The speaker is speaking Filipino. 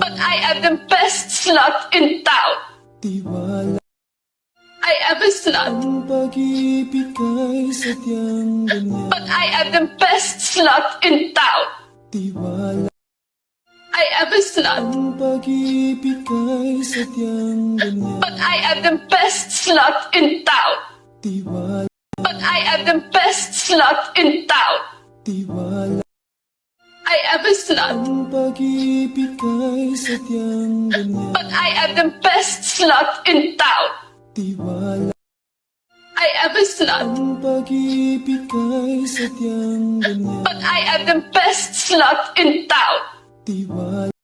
But I am the best slut in town. Tiwala I am a slut. ang pag-ibig kay sadyang ganyan. But I am the best slut in town. Tiwala I am a slut. ang pag-ibig kay sadyang ganyan. But I am the best slut in town. Tiwala, But I am the best slut in town. tiwala I am a slut. ang pag-ibig kay sadyang ganyan. But I am the best slut in town. Tiwala I am a slut. ang pag-ibig kay sadyang ganyan. But I am the best slut in town. Tiwala